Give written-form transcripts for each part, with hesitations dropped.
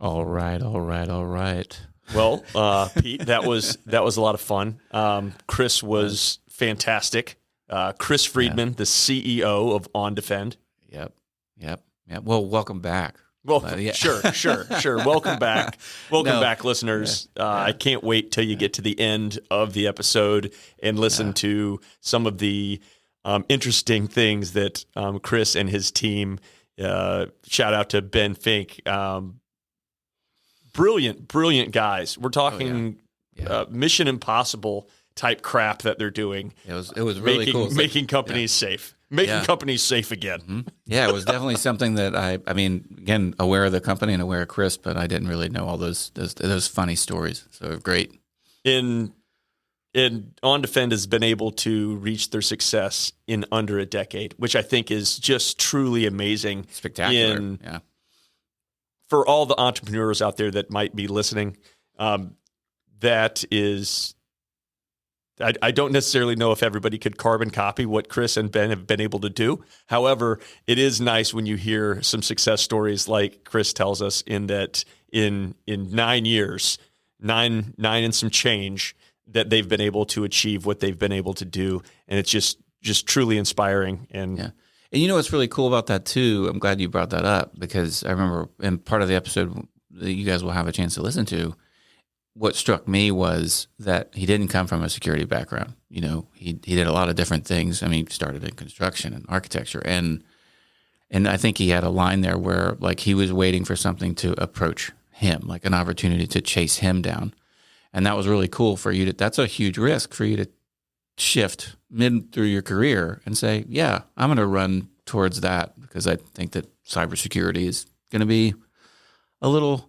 All right, all right, all right. Well, Pete, that was a lot of fun. Chris was fantastic. Chris Freedman, the CEO of OnDefend. Yep. Well, welcome back. Well, sure. Welcome back. Welcome back, listeners. I can't wait till you get to the end of the episode and listen to some of the interesting things that Chris and his team, shout out to Ben Fink, brilliant guys. We're talking Mission Impossible type crap that they're doing. It was really cool. Making companies safe. Companies safe again. Mm-hmm. Yeah, it was definitely something that I mean, again, aware of the company and aware of Chris, but I didn't really know all those funny stories. So great. In OnDefend has been able to reach their success in under a decade, which I think is just truly amazing. Spectacular. For all the entrepreneurs out there that might be listening, that is, I don't necessarily know if everybody could carbon copy what Chris and Ben have been able to do. However, it is nice when you hear some success stories like Chris tells us in that in 9 years, nine and some change, that they've been able to achieve what they've been able to do. And it's just truly inspiring. And you know what's really cool about that too? I'm glad you brought that up, because I remember in part of the episode that you guys will have a chance to listen to, what struck me was that he didn't come from a security background. You know, he did a lot of different things. I mean, he started in construction and architecture, and I think he had a line there where like he was waiting for something to approach him, like an opportunity to chase him down. And that was really cool for you that's a huge risk for you to shift mid through your career and say, yeah, I'm going to run towards that, because I think that cybersecurity is going to be a little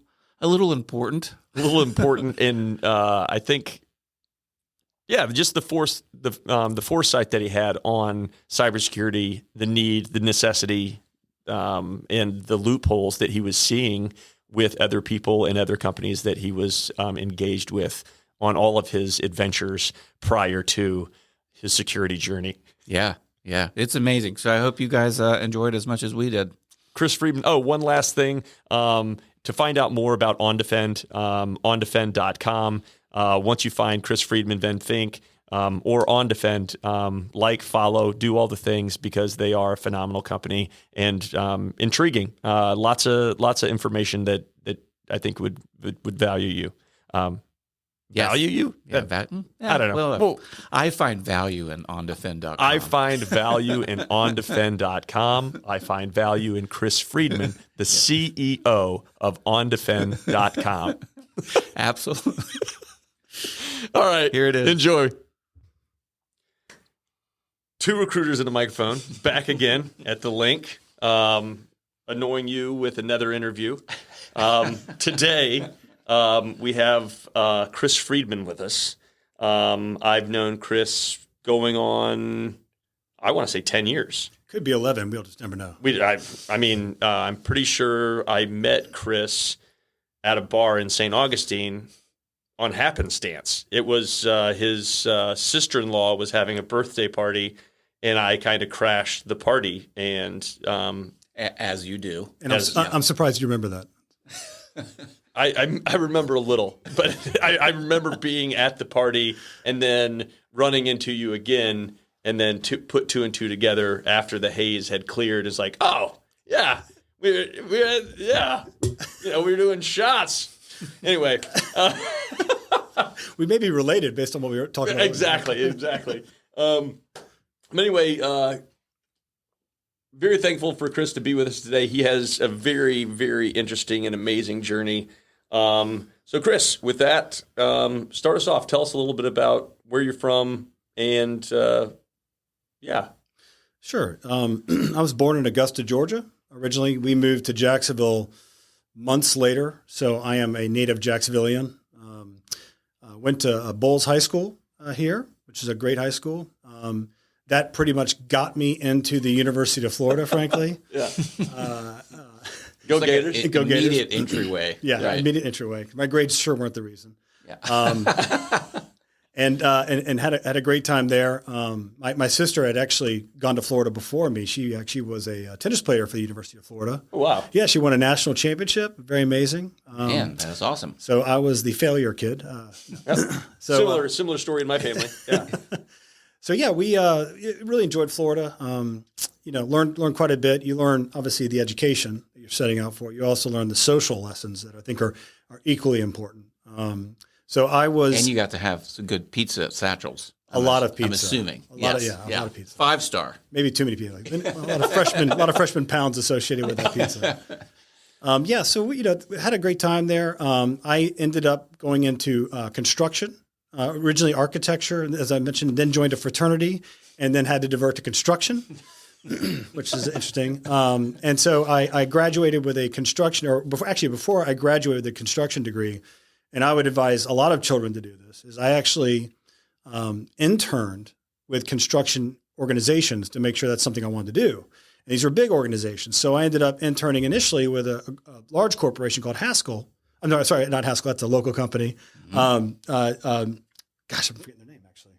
important. And I think, just the foresight that he had on cybersecurity, the need, the necessity, and the loopholes that he was seeing with other people and other companies that he was engaged with on all of his adventures prior to his security journey. Yeah, it's amazing. So I hope you guys enjoyed as much as we did. Chris Freedman. Oh, one last thing. To find out more about OnDefend, OnDefend.com. Once you find Chris Freedman, Ben Fink, or OnDefend, like, follow, do all the things, because they are a phenomenal company and intriguing. Lots of information that I think would value you. Yes. Value you? Yeah, I don't know. Well, I find value in OnDefend.com. I find value in OnDefend.com. I find value in Chris Freedman, the CEO of OnDefend.com. Absolutely. All right. Here it is. Enjoy. Two recruiters and a microphone, back again at the link, annoying you with another interview. Today, we have Chris Freedman with us. I've known Chris going on, I want to say 10 years. Could be 11. We'll just never know. I'm pretty sure I met Chris at a bar in St. Augustine on happenstance. It was his sister-in-law was having a birthday party, and I kind of crashed the party. And as you do. And I'm surprised you remember that. I remember a little, but I remember being at the party and then running into you again, and then put two and two together after the haze had cleared. It's like, oh yeah, we were doing shots. Anyway, we may be related based on what we were talking about. Exactly. But anyway, very thankful for Chris to be with us today. He has a very, very interesting and amazing journey. So Chris, with that, start us off. Tell us a little bit about where you're from and, Sure. I was born in Augusta, Georgia. Originally, we moved to Jacksonville months later, so I am a native Jacksonvillian. Went to Bowles High School here, which is a great high school. That pretty much got me into the University of Florida, frankly. Yeah. Go like Gators. Go Gators. Immediate entryway. Yeah, right. Immediate entryway. My grades sure weren't the reason. Yeah. and had a great time there. My sister had actually gone to Florida before me. She actually was a tennis player for the University of Florida. Oh, wow. Yeah, she won a national championship. Very amazing. Man, that is awesome. So I was the failure kid. Similar story in my family. Yeah. So yeah, we really enjoyed Florida. Learned quite a bit. You learn obviously the education that you're setting out for. You also learn the social lessons that I think are equally important. So I was, and you got to have some good pizza at Satchel's. A lot of pizza. I'm assuming. A lot of pizza. 5-star. Maybe too many people. A lot of freshman pounds associated with that pizza. So we had a great time there. I ended up going into construction, originally architecture, as I mentioned, then joined a fraternity, and then had to divert to construction, which is interesting. And so I graduated with a construction, before I graduated with a construction degree, and I would advise a lot of children to do this, is I actually interned with construction organizations to make sure that's something I wanted to do. And these were big organizations. So I ended up interning initially with a large corporation called Haskell. No, sorry, not Haskell. That's a local company. Mm-hmm. I'm forgetting their name, actually.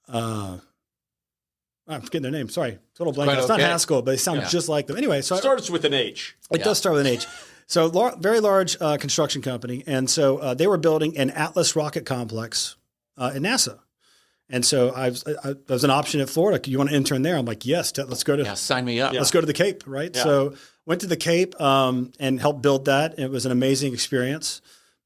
I'm forgetting their name. Sorry. Total blank. It's not Haskell, but they sound just like them. Anyway. So starts with an H. It does start with an H. So very large construction company. And so they were building an Atlas rocket complex at NASA. And so I was an option at Florida. You want to intern there? I'm like, yes, let's go to. Yeah, sign me up. Let's go to the Cape, right? Yeah. So went to the Cape and helped build that. It was an amazing experience.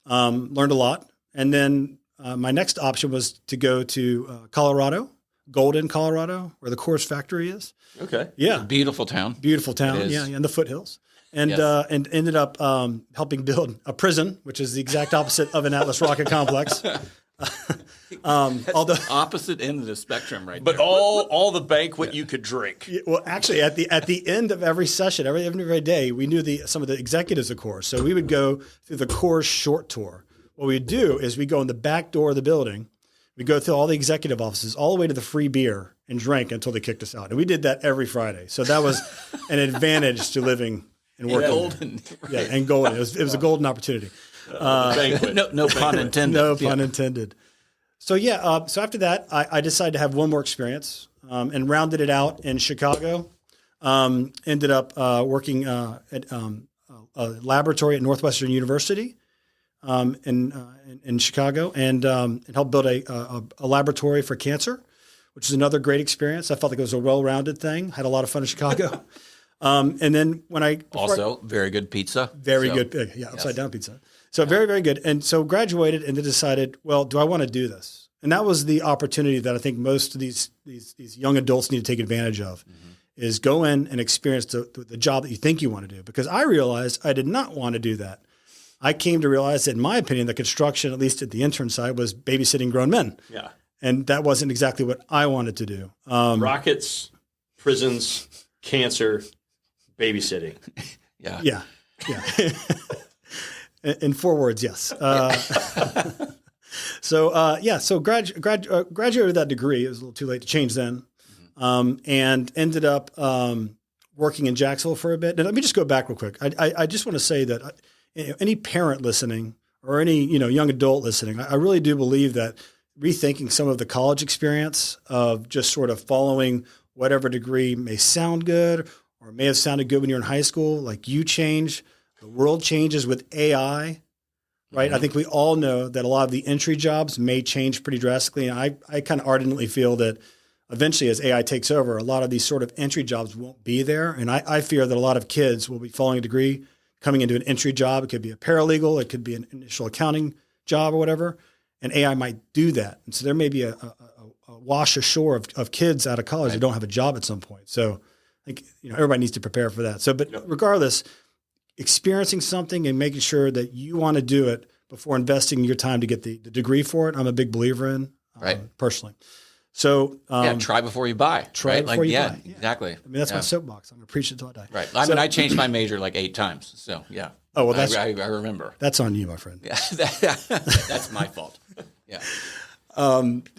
Learned a lot. And then my next option was to go to Colorado, Golden, Colorado, where the Coors factory is. Okay. Yeah. Beautiful town. Beautiful town. Yeah, in the foothills. And and ended up helping build a prison, which is the exact opposite of an Atlas rocket complex. Although opposite end of the spectrum, right? But there. all the banquet you could drink. Yeah, well, actually, at the end of every session, every day, we knew some of the executives of Coors, so we would go through the Coors short tour. What we'd do is we go in the back door of the building, we go through all the executive offices, all the way to the free beer, and drank until they kicked us out. And we did that every Friday. So that was an advantage to living and working. Golden. Yeah, and golden. It was a golden opportunity. No pun intended. No pun intended. So so after that, I decided to have one more experience and rounded it out in Chicago. Ended up working at a laboratory at Northwestern University in Chicago, and helped build a laboratory for cancer, which is another great experience. I felt like it was a well-rounded thing. Had a lot of fun in Chicago. And then very good pizza. Very good. Yeah, upside down pizza. So very, very good. And so graduated and then decided, well, do I want to do this? And that was the opportunity that I think most of these young adults need to take advantage of, is go in and experience the job that you think you want to do. Because I realized I did not want to do that. I came to realize that, in my opinion, the construction, at least at the intern side, was babysitting grown men. Yeah. And that wasn't exactly what I wanted to do. Rockets, prisons, cancer, babysitting. Yeah. In 4 words, yes. So graduated with that degree. It was a little too late to change then, and ended up working in Jacksonville for a bit. And let me just go back real quick. I just want to say that any parent listening or any young adult listening, I really do believe that rethinking some of the college experience of just sort of following whatever degree may sound good or may have sounded good when you're in high school, like you change. The world changes with AI, right? I think we all know that a lot of the entry jobs may change pretty drastically. And I kind of ardently feel that eventually as AI takes over, a lot of these sort of entry jobs won't be there. And I fear that a lot of kids will be following a degree, coming into an entry job. It could be a paralegal. It could be an initial accounting job or whatever. And AI might do that. And so there may be a wash ashore of kids out of college who don't have a job at some point. So I think everybody needs to prepare for that. So, but regardless, experiencing something and making sure that you want to do it before investing your time to get the degree for it, I'm a big believer in, personally. So try before you buy. Try before you buy. Exactly. I mean, that's my soapbox. I'm going to preach it until I die. Right. I changed my major like 8 times. So yeah. Oh, well, I remember. That's on you, my friend. Yeah, that's my fault. Yeah.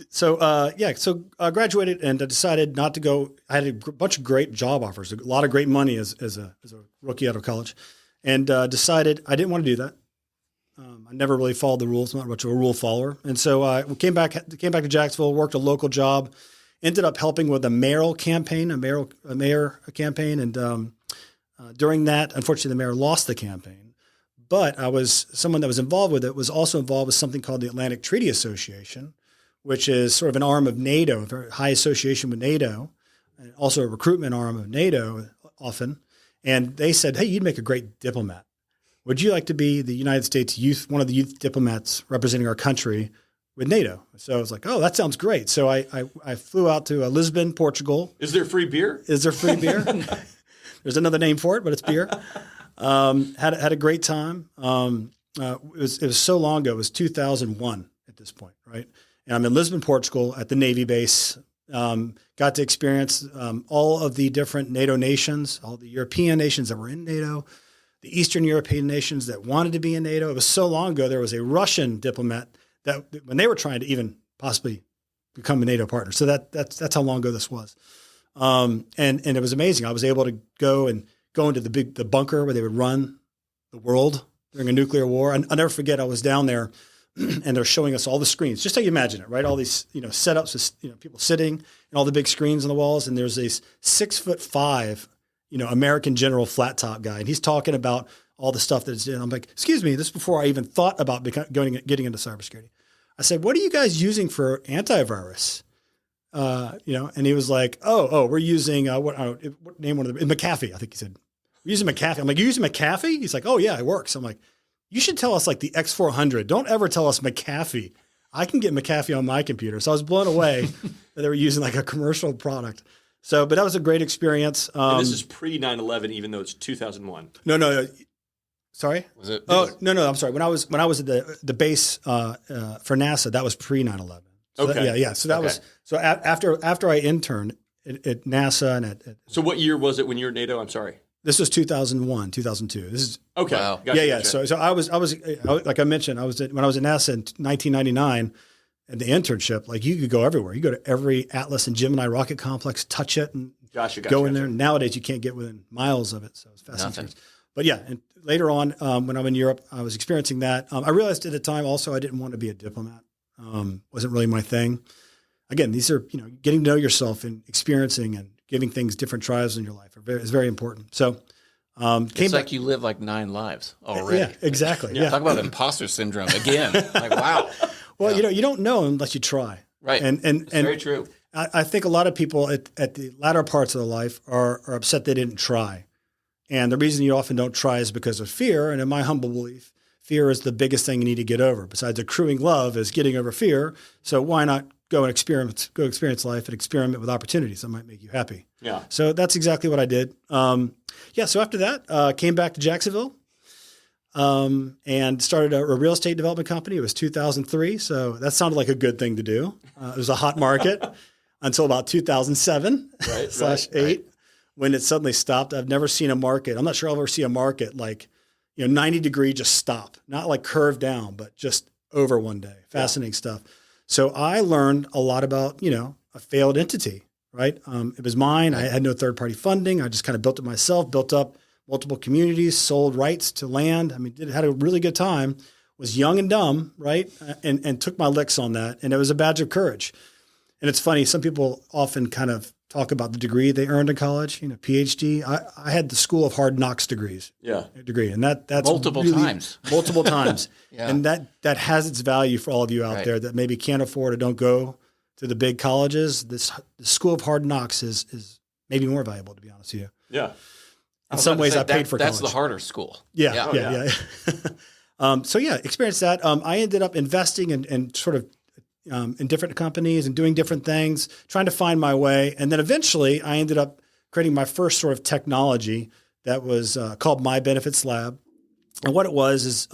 So graduated and I decided not to go. I had a bunch of great job offers, a lot of great money as a rookie out of college, and decided I didn't want to do that. I never really followed the rules. I'm not much of a rule follower. And so we came back to Jacksonville, worked a local job, ended up helping with a mayoral campaign, a mayor campaign. And during that, unfortunately, the mayor lost the campaign. But someone that was involved with it was also involved with something called the Atlantic Treaty Association, which is sort of an arm of NATO, a very high association with NATO, and also a recruitment arm of NATO often. And they said, hey, you'd make a great diplomat. Would you like to be the United States one of the youth diplomats representing our country with NATO? So I was like, oh, that sounds great. So I flew out to Lisbon, Portugal. Is there free beer? There's another name for it, but it's beer. Had a great time. It was so long ago. It was 2001 at this point, right? And I'm in Lisbon, Portugal at the Navy base. Got to experience all of the different NATO nations, all the European nations that were in NATO, the Eastern European nations that wanted to be in NATO. It was so long ago. There was a Russian diplomat that when they were trying to even possibly become a NATO partner. So that's how long ago this was. And it was amazing. I was able to go into the bunker where they would run the world during a nuclear war. I'll never forget. I was down there, and they're showing us all the screens. Just how you imagine it, right? All these setups with people sitting and all the big screens on the walls. And there's this 6'5" American general flat top guy, and he's talking about all the stuff that's in. I'm like, excuse me, this is before I even thought about getting into cybersecurity. I said, what are you guys using for antivirus? And he was like, oh, we're using what name one of the McAfee, I think he said. We're using McAfee. I'm like, you using McAfee? He's like, oh yeah, it works. I'm like, you should tell us like the X400. Don't ever tell us McAfee. I can get McAfee on my computer. So I was blown away that they were using like a commercial product. But that was a great experiance. And this is pre 9/11, even though it's 2001. No. Sorry? Was it? Oh, no. I'm sorry. When I was at the base for NASA, that was pre 9/11. So okay. Yeah. So that was after I interned at NASA and So what year was it when you were at NATO? I'm sorry. This was 2001, 2002. This is okay. Wow. Yeah. So I was like I mentioned, when I was at NASA in 1999. And the internship, like you could go everywhere. You go to every Atlas and Gemini rocket complex, touch it, and go in there. Nowadays, you can't get within miles of it. So it's fascinating. But yeah, and later on, when I'm in Europe, I was experiencing that. I realized at the time also I didn't want to be a diplomat. Wasn't really my thing. Again, these are getting to know yourself and experiencing and giving things different tries in your life is very important. So it's like you live like 9 lives already. Yeah, exactly. Yeah. Talk about imposter syndrome again. Like wow. Well, you don't know unless you try. Right. And very true. I think a lot of people at the latter parts of their life are upset they didn't try. And the reason you often don't try is because of fear. And in my humble belief, fear is the biggest thing you need to get over. Besides accruing love is getting over fear. So why not go experience life and experiment with opportunities that might make you happy. Yeah. So that's exactly what I did. So after that, came back to Jacksonville. And started a real estate development company. It was 2003, so that sounded like a good thing to do. It was a hot market until about 2007 /8, when it suddenly stopped. I've never seen a market. I'm not sure I'll ever see a market like 90 degree just stop, not like curve down, but just over one day. Fascinating stuff. So I learned a lot about a failed entity. Right, it was mine. I had no third party funding. I just kind of built it myself. Built up multiple communities, sold rights to land. I mean, had a really good time, was young and dumb, right? And took my licks on that. And it was a badge of courage. And it's funny, some people often kind of talk about the degree they earned in college, PhD. I had the School of Hard Knocks degree. And that's multiple times. Yeah. And that has its value for all of you out there that maybe can't afford or don't go to the big colleges. The School of Hard Knocks is maybe more valuable, to be honest with you. Yeah. In some ways, I paid for college. That's the harder school. Yeah. Experienced that. I ended up investing in sort of in different companies and doing different things, trying to find my way. And then eventually, I ended up creating my first sort of technology that was called My Benefits Lab. And what it was is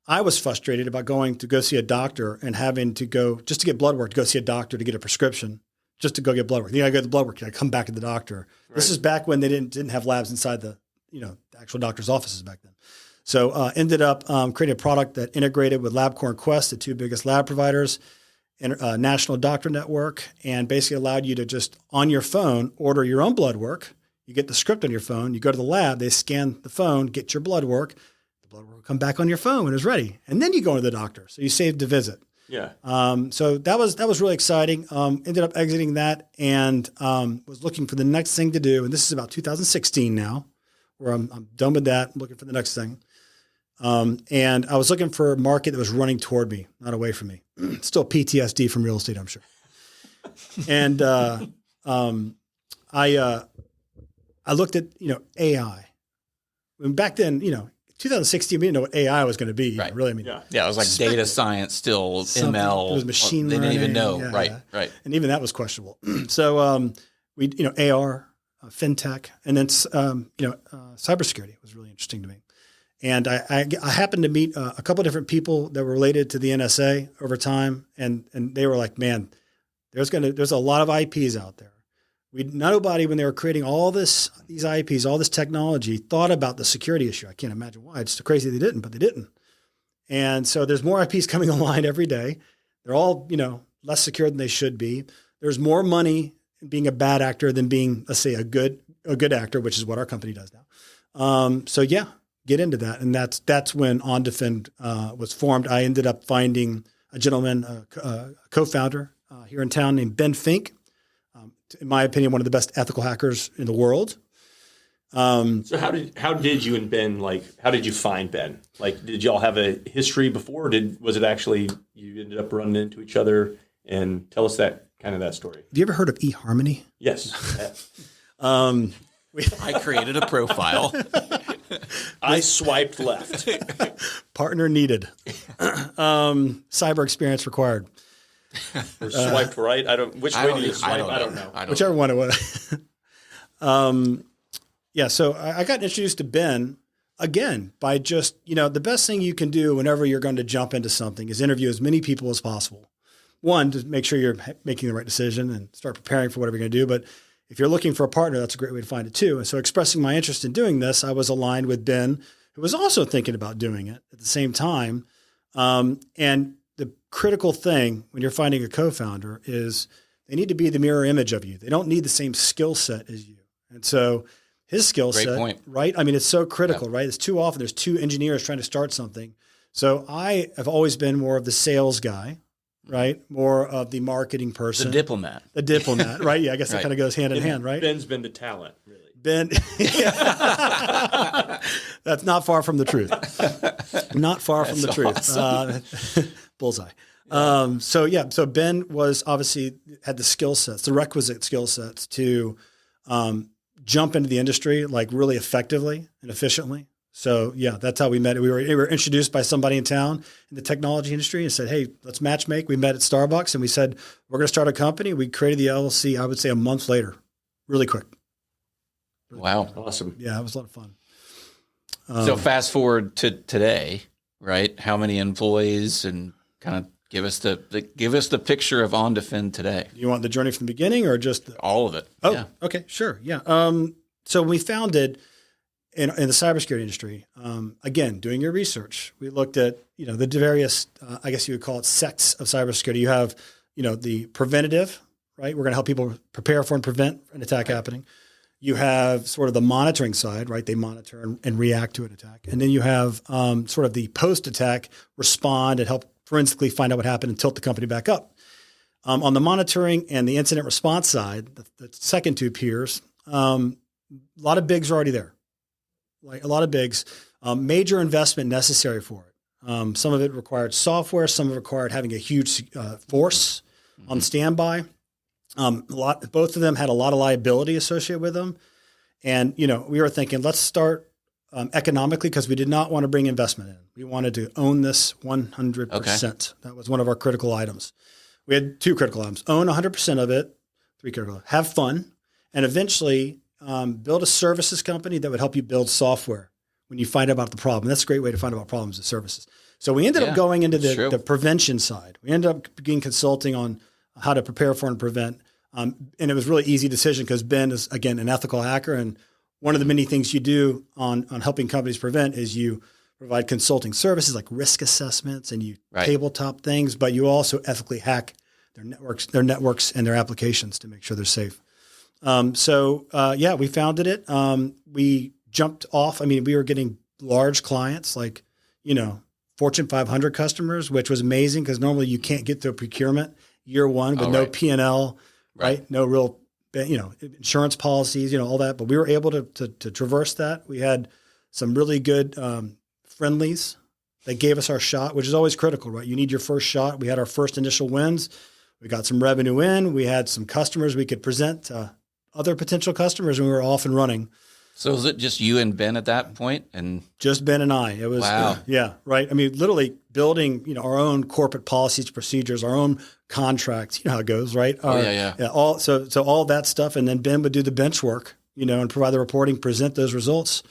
I was frustrated about going to go see a doctor and having to go just to get blood work, to go see a doctor to get a prescription. Just to go get blood work. You got to go to the blood work. You got to come back to the doctor. Right. This is back when they didn't have labs inside the the actual doctor's offices back then. So ended up creating a product that integrated with LabCorp and Quest, the two biggest lab providers, National Doctor Network, and basically allowed you to just on your phone order your own blood work. You get the script on your phone. You go to the lab. They scan the phone, get your blood work. The blood work will come back on your phone when it's ready. And then you go to the doctor. So you saved a visit. Yeah. So that was really exciting. Ended up exiting that and was looking for the next thing to do. And this is about 2016 now, where I'm done with that, looking for the next thing. And I was looking for a market that was running toward me, not away from me. Still PTSD from real estate, I'm sure. And I looked at, AI. And back then, 2016, we didn't know what AI was going to be. Right. Really, yeah, it was like data science, still ML. It was machine They learning. didn't even know. Yeah. Right. And even that was questionable. So we, AR, fintech, and then cybersecurity was really interesting to me. And I happened to meet a couple of different people that were related to the NSA over time, and they were like, "Man, there's a lot of IPs out there." Nobody, when they were creating all these IPs, all this technology, thought about the security issue. I can't imagine why. It's crazy they didn't, but they didn't. And so there's more IPs coming online every day. They're all, less secure than they should be. There's more money in being a bad actor than being, let's say, a good actor, which is what our company does now. So yeah, get into that. And that's when OnDefend was formed. I ended up finding a gentleman, a co-founder here in town named Ben Fink. In my opinion, one of the best ethical hackers in the world. So how did you and Ben, how did you find Ben? Did y'all have a history before, or was it actually you ended up running into each other? And tell us that story. Have you ever heard of eHarmony? Yes. I created a profile. I swiped left. Partner needed. Cyber experience required. Or swiped right. Which way do you swipe? I don't know. Whichever one it was. So I got introduced to Ben again by just, the best thing you can do whenever you're going to jump into something is interview as many people as possible. One, to make sure you're making the right decision and start preparing for whatever you're going to do. But if you're looking for a partner, that's a great way to find it too. And so expressing my interest in doing this, I was aligned with Ben, who was also thinking about doing it at the same time. And the critical thing when you're finding a co-founder is they need to be the mirror image of you. They don't need the same skill set as you. And so his skill set, point. right? I mean, it's so critical, right? It's too often there's two engineers trying to start something. So I have always been more of the sales guy, right? More of the marketing person. The diplomat, right? Yeah, I guess that kind of goes hand in hand, right? Ben's been the talent, really. Ben, that's not far from the truth. Not far from the truth. Awesome. Bullseye. So Ben was obviously had the requisite skill sets to jump into the industry really effectively and efficiently. So yeah, that's how we met. We were introduced by somebody in town in the technology industry and said, "Hey, let's match make." We met at Starbucks and we said, "We're going to start a company." We created the LLC, I would say a month later, really quick. Wow. Awesome. Yeah, it was a lot of fun. So fast forward to today, right? How many employees, and kind of give us the picture of OnDefend today. You want the journey from the beginning or just all of it? Oh, yeah. Okay, sure. Yeah. So we founded in the cybersecurity industry, again, doing your research, we looked at, the various, I guess you would call it sects of cybersecurity. You have, the preventative, right? We're going to help people prepare for and prevent an attack happening. You have sort of the monitoring side, right? They monitor and react to an attack. And then you have sort of the post-attack respond and help forensically find out what happened and tilt the company back up. On the monitoring and the incident response side, the second two peers, a lot of bigs are already there. A lot of bigs, major investment necessary for it. Some of it required software, some of it required having a huge force on standby. Both of them had a lot of liability associated with them. And, we were thinking, let's start economically because we did not want to bring investment in. We wanted to own this 100%. Okay. That was one of our critical items. We had two critical items: own 100% of it, three critical, have fun, and eventually build a services company that would help you build software when you find out about the problem. That's a great way to find out problems and services. So we ended up going into the prevention side. We ended up beginning consulting on how to prepare for and prevent. And it was a really easy decision because Ben is, again, an ethical hacker. And one of the many things you do on helping companies prevent is you provide consulting services like risk assessments and you tabletop things, but you also ethically hack their networks and their applications to make sure they're safe. We founded it. We jumped off. I mean, we were getting large clients, like, Fortune 500 customers, which was amazing because normally you can't get through procurement year one with no P&L, right? No real, insurance policies, all that. But we were able to traverse that. We had some really good friendlies that gave us our shot, which is always critical, right? You need your first shot. We had our first initial wins. We got some revenue in. We had some customers we could present to other potential customers, and we were off and running. So was it just you and Ben at that point? And just Ben and I. It was, yeah, right. I mean, literally building, our own corporate policies, procedures, our own contracts. You know how it goes, right? So all that stuff, and then Ben would do the bench work, and provide the reporting, present those results,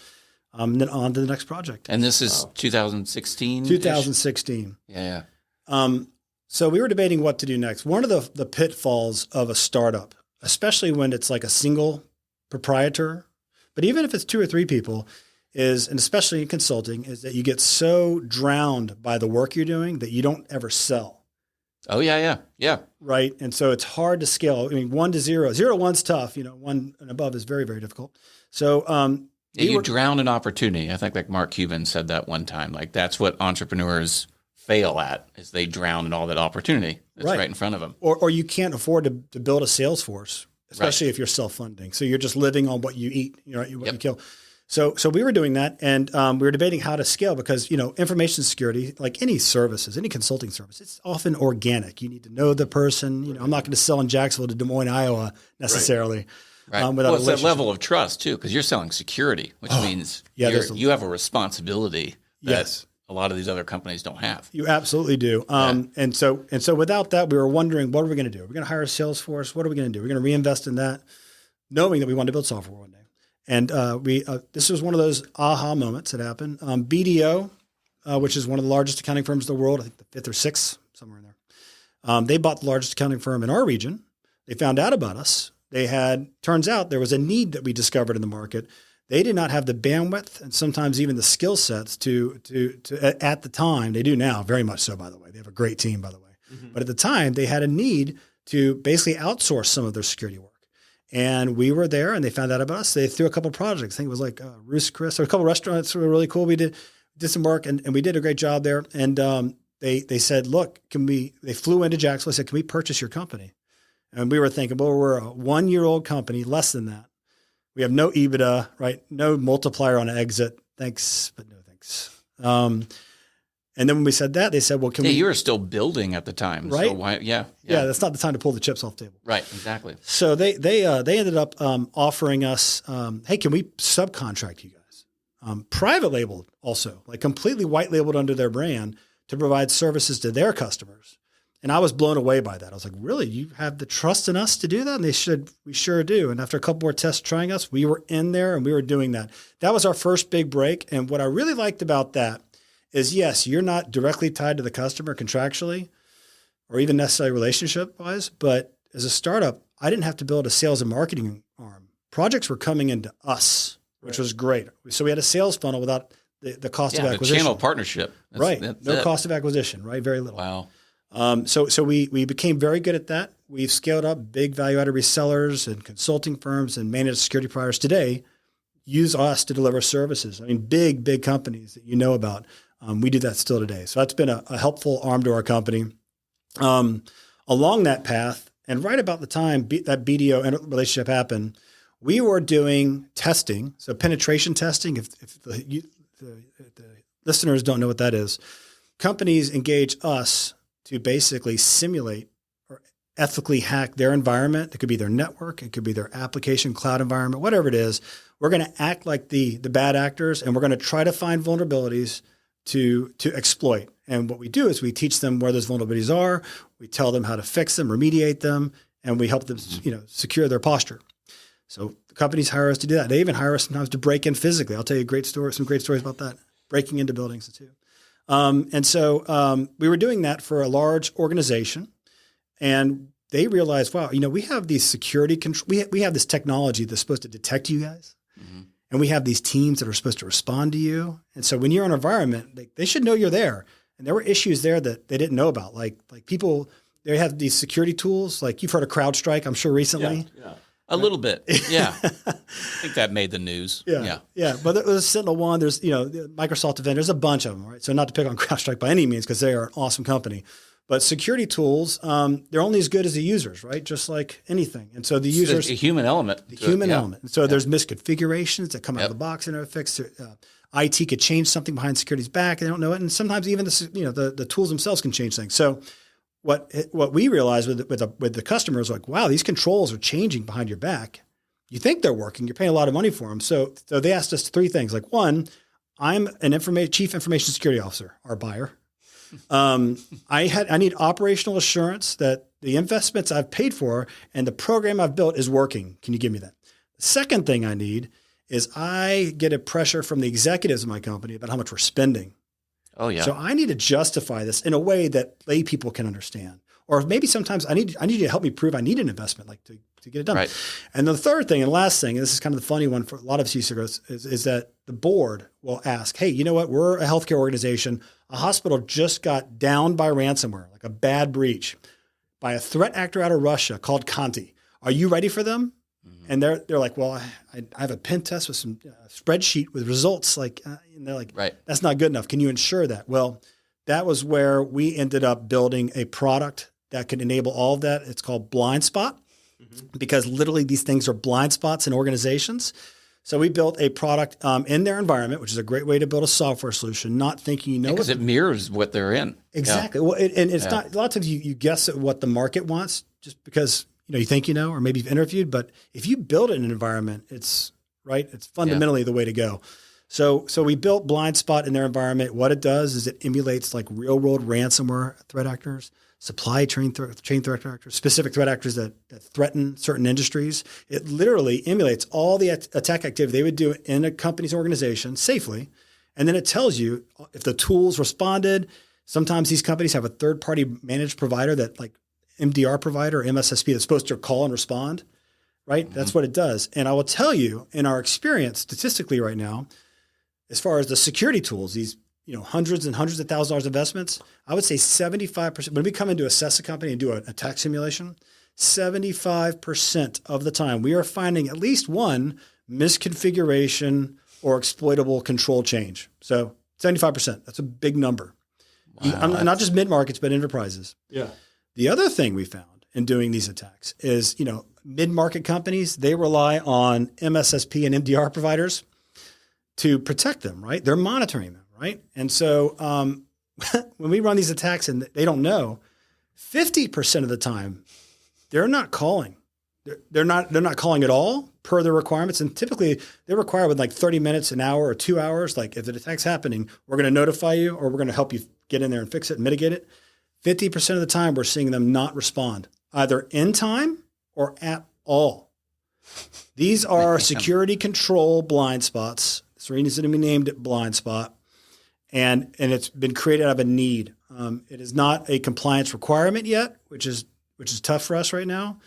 then on to the next project. And this is 2016? 2016. Yeah. So we were debating what to do next. One of the pitfalls of a startup, especially when it's like a single proprietor, but even if it's 2 or 3 people, and especially in consulting, is that you get so drowned by the work you're doing that you don't ever sell. Oh, yeah. Right. And so it's hard to scale. I mean, 1 to 0. 0 to 1's tough. 1 and above is very, very difficult. So you drown an opportunity. I think like Mark Cuban said that one time. Like that's what entrepreneurs fail at, is they drown in all that opportunity that's right in front of them. Or you can't afford to build a sales force, especially if you're self-funding. So you're just living on what you eat, what you kill. So we were doing that, and we were debating how to scale because, information security, like any services, any consulting service, it's often organic. You need to know the person. I'm not going to sell in Jacksonville to Des Moines, Iowa necessarily. Right. Well, it's that level of trust too, because you're selling security, which means you have a responsibility that a lot of these other companies don't have. You absolutely do. And so without that, we were wondering, what are we going to do? We're going to hire a sales force. What are we going to do? We're going to reinvest in that, knowing that we wanted to build software one day. And this was one of those aha moments that happened. BDO, which is one of the largest accounting firms in the world, I think the 5th or 6th, somewhere in there. They bought the largest accounting firm in our region. They found out about us. Turns out there was a need that we discovered in the market. They did not have the bandwidth and sometimes even the skill sets to at the time. They do now, very much so, by the way. They have a great team, by the way. Mm-hmm. But at the time, they had a need to basically outsource some of their security work. And we were there, and they found out about us. They threw a couple of projects. I think it was like Roost Chris, or a couple of restaurants that were really cool. We did some work, and we did a great job there. And they said, look, they flew into Jacksonville. They said, can we purchase your company? And we were thinking, well, we're a 1-year-old company, less than that. We have no EBITDA, right? No multiplier on exit. Thanks, but no thanks. And then when we said that, they said, well, can we? You were still building at the time. Right? So why, yeah. That's not the time to pull the chips off the table. Right, exactly. So they ended up offering us, hey, can we subcontract you guys? Private labeled also, like completely white labeled under their brand to provide services to their customers. And I was blown away by that. I was like, really? You have the trust in us to do that? And we sure do. And after a couple more tests trying us, we were in there and we were doing that. That was our first big break. And what I really liked about that is, yes, you're not directly tied to the customer contractually or even necessarily relationship-wise, but as a startup, I didn't have to build a sales and marketing arm. Projects were coming into us, which was great. So we had a sales funnel without the cost of acquisition. The channel partnership. No cost of acquisition, right? Very little. Wow. So we became very good at that. We've scaled up. Big value-added resellers and consulting firms and managed security providers today use us to deliver services. I mean, big companies that you know about. We do that still today. So that's been a helpful arm to our company. Along that path, and right about the time that BDO relationship happened, we were doing testing, so penetration testing. If the listeners don't know what that is, companies engage us to basically simulate or ethically hack their environment. It could be their network. It could be their application cloud environment, whatever it is. We're going to act like the bad actors, and we're going to try to find vulnerabilities to exploit. And what we do is we teach them where those vulnerabilities are. We tell them how to fix them, remediate them, and we help them, secure their posture. So the companies hire us to do that. They even hire us sometimes to break in physically. I'll tell you some great stories about that, breaking into buildings too. And so we were doing that for a large organization, and they realized, wow, we have these security control. We have this technology that's supposed to detect you guys, and we have these teams that are supposed to respond to you. And so when you're in an environment, they should know you're there. And there were issues there that they didn't know about, like people. They have these security tools, like you've heard of CrowdStrike, I'm sure recently. Yeah. A little bit. Yeah. I think that made the news. Yeah. But there's SentinelOne, there's, Microsoft Defend, there's a bunch of them, right? So not to pick on CrowdStrike by any means, because they are an awesome company. But security tools, they're only as good as the users, right? Just like anything. And so the users... There's a human element. The human element. And so there's misconfigurations that come out of the box and are fixed. IT could change something behind security's back. They don't know it. And sometimes even the tools themselves can change things. So what we realized with the customers, like, wow, these controls are changing behind your back. You think they're working. You're paying a lot of money for them. So they asked us three things. Like, one, I'm an chief information security officer, our buyer. I need operational assurance that the investments I've paid for and the program I've built is working. Can you give me that? The second thing I need is I get a pressure from the executives of my company about how much we're spending. Oh yeah. So I need to justify this in a way that lay people can understand. Or maybe sometimes I need you to help me prove I need an investment, like to get it done. Right. And the third thing and last thing, and this is kind of the funny one for a lot of CISOs, is that the board will ask, hey, you know what? We're a healthcare organization. A hospital just got downed by ransomware, like a bad breach, by a threat actor out of Russia called Conti. Are you ready for them? Mm-hmm. And they're like, well, I have a pen test with some spreadsheet with results. And they're like, right. That's not good enough. Can you ensure that? Well, that was where we ended up building a product that could enable all of that. It's called Blind Spot, because literally these things are blind spots in organizations. So we built a product in their environment, which is a great way to build a software solution, not thinking because it mirrors what they're in. Exactly. Yeah. Well, and it's not, a lot of times you guess at what the market wants just because you think or maybe you've interviewed, but if you build it in an environment, it's fundamentally the way to go. So we built Blind Spot in their environment. What it does is it emulates like real world ransomware threat actors, supply chain threat actors, specific threat actors that threaten certain industries. It literally emulates all the attack activity they would do in a company's organization safely. And then it tells you if the tools responded. Sometimes these companies have a third-party managed provider that like MDR provider or MSSP that's supposed to call and respond, right? Mm-hmm. That's what it does. And I will tell you, in our experience statistically right now, as far as the security tools, these hundreds and hundreds of thousands of dollars investments, I would say 75%. When we come in to assess a company and do an attack simulation, 75% of the time we are finding at least one misconfiguration or exploitable control change. So 75%, that's a big number. Wow, not just mid-markets, but enterprises. Yeah. The other thing we found in doing these attacks is, mid-market companies, they rely on MSSP and MDR providers to protect them, right? They're monitoring them, right? And so when we run these attacks and they don't know, 50% of the time, they're not calling. They're not calling at all per their requirements. And typically they're required with like 30 minutes, an hour, or 2 hours. Like if the attack's happening, we're going to notify you or we're going to help you get in there and fix it and mitigate it. 50% of the time, we're seeing them not respond, either in time or at all. These are security control blind spots. So it needs to be named Blind Spot. And it's been created out of a need. It is not a compliance requirement yet, which is tough for us right now.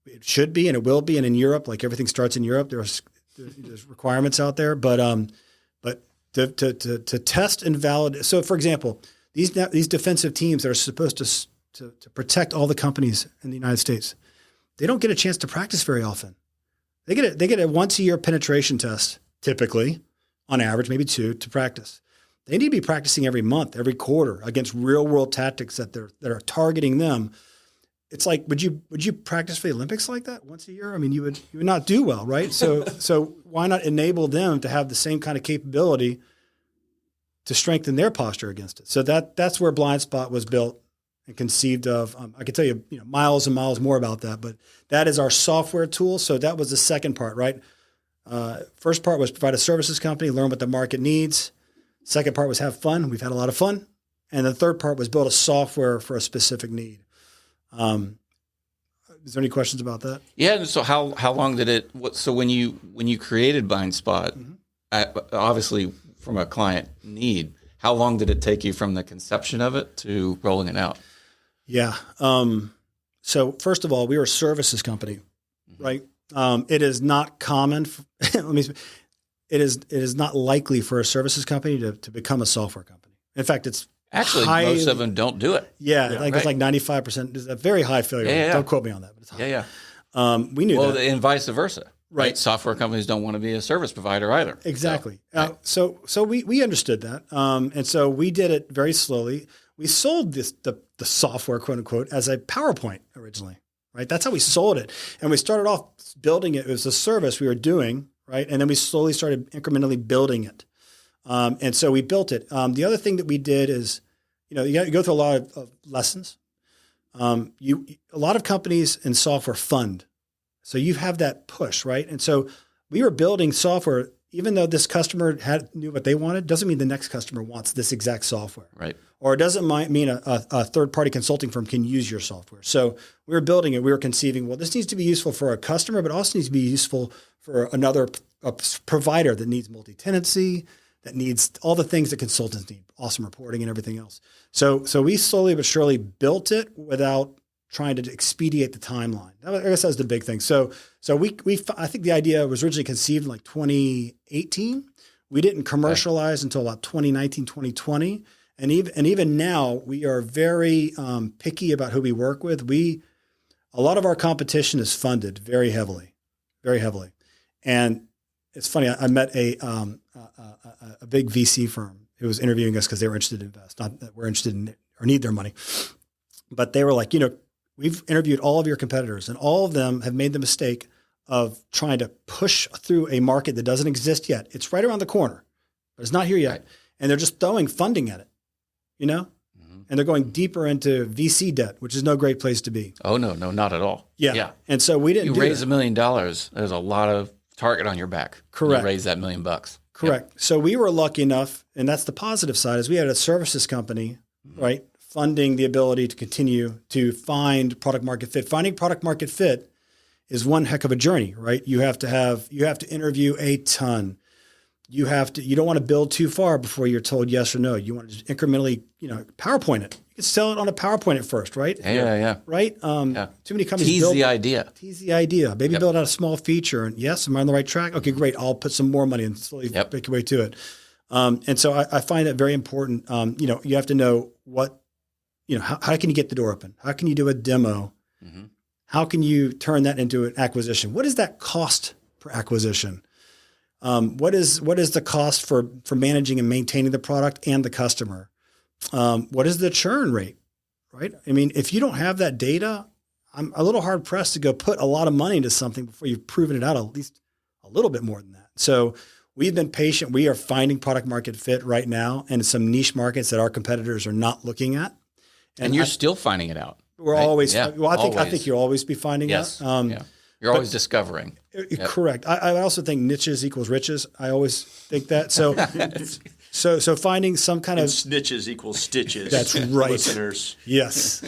It should be, and it will be. And in Europe, like everything starts in Europe, there's requirements out there. But to test and validate. So, for example, these defensive teams that are supposed to protect all the companies in the United States, they don't get a chance to practice very often. They get a once a year penetration test, typically, on average, maybe 2 to practice. They need to be practicing every month, every quarter against real world tactics that are targeting them. It's like, would you practice for the Olympics like that once a year? I mean, you would not do well, right? So why not enable them to have the same kind of capability to strengthen their posture against it? So that's where Blind Spot was built and conceived of. I could tell you, miles and miles more about that, but that is our software tool. So that was the second part, right? First part was provide a services company, learn what the market needs. Second part was have fun. We've had a lot of fun. And the third part was build a software for a specific need. Is there any questions about that? Yeah. And so how long did it? So when you created Blind Spot, obviously from a client need, how long did it take you from the conception of it to rolling it out? Yeah. So first of all, we are a services company, right? It is not common. It is not likely for a services company to become a software company. In fact, it's actually most of them don't do it. Yeah, it's like 95%. It's a very high failure rate. Don't quote me on that, but it's high. We knew that. And vice versa. Right. Software companies don't want to be a service provider either. Exactly. So we understood that. And so we did it very slowly. We sold the software, quote unquote, as a PowerPoint originally, right? That's how we sold it. And we started off building it. It was a service we were doing, right? And then we slowly started incrementally building it. And so we built it. The other thing that we did is, you go through a lot of lessons. A lot of companies in software fund. So you have that push, right? And so we were building software, even though this customer knew what they wanted, doesn't mean the next customer wants this exact software. Right. Or it doesn't mean a third-party consulting firm can use your software. So we were building it. We were conceiving, well, this needs to be useful for a customer, but also needs to be useful for another provider that needs multi-tenancy, that needs all the things that consultants need, awesome reporting and everything else. So we slowly but surely built it without trying to expedite the timeline. I guess that was the big thing. So I think the idea was originally conceived in like 2018. We didn't commercialize until about 2019, 2020. And even now, we are very picky about who we work with. A lot of our competition is funded very heavily, very heavily. And it's funny. I met a big VC firm who was interviewing us because they were interested to invest, not that we're interested in or need their money. But they were like, we've interviewed all of your competitors, and all of them have made the mistake of trying to push through a market that doesn't exist yet. It's right around the corner, but it's not here yet. Right. And they're just throwing funding at it, Mm-hmm. And they're going deeper into VC debt, which is no great place to be. Oh, no, not at all. Yeah. And so we didn't raise $1 million, there's a lot of target on your back. Correct. You raise that $1 million. Correct. Yep. So we were lucky enough, and that's the positive side, is we had a services company, mm-hmm. right, funding the ability to continue to find product market fit. Finding product market fit is one heck of a journey, right? You have to interview a ton. You don't want to build too far before you're told yes or no. You want to just incrementally, PowerPoint it. You can sell it on a PowerPoint at first, right? Yeah. Right? Too many companies Tease the idea. Maybe build out a small feature, and yes, am I on the right track? Okay, great. I'll put some more money and slowly make your way to it. And so I find it very important. You have to know what, how can you get the door open? How can you do a demo? Mm-hmm. How can you turn that into an acquisition? What is that cost per acquisition? What is the cost for managing and maintaining the product and the customer? What is the churn rate, right? I mean, if you don't have that data, I'm a little hard pressed to go put a lot of money into something before you've proven it out at least a little bit more than that. So we've been patient. We are finding product market fit right now in some niche markets that our competitors are not looking at. And you're still finding it out. We're right? always. Yeah, well, I think you'll always be finding out. You're always discovering. Correct. I also think niches equals riches. I always think that. So, so finding some kind of snitches equals stitches. That's right, listeners. Yes.